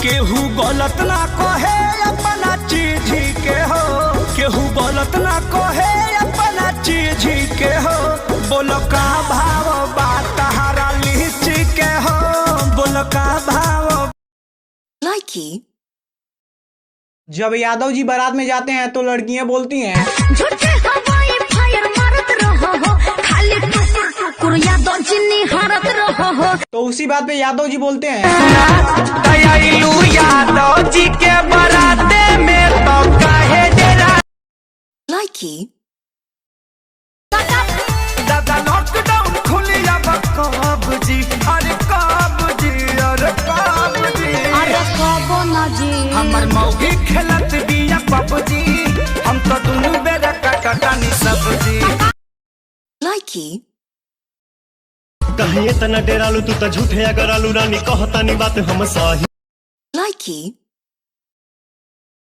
केहू गलत ना कहे अपना चीज के हो, केहू गलत ना कहे अपना चीज के हो। बोलो का भाव बात हरा लीची के हो, बोलो का भाव। लाइकी जब यादव जी बारात में जाते हैं तो लड़कियां बोलती हैं झूठे हवाई फायर मारत रहो हो, खाली टुकुर टुकुर यादव जी निहारत रहो हो। तो उसी बात पे यादव जी बोलते हैं दयालु यादव जी के बाराते में तो काहे डेरा। लाइकी दादा लॉकडाउन खुली अब कब जी, अरे कब जी, अरे कब जी। अरे कबो ना जी हमर मौगी खेलत बिया पबजी, हम तो दुनू बेरा काटानी सब्जी। लाइकी कहीं इतना डेरालू तू तो झूठे अगर आलू रानी कहतानी बात हम सही। लाइकी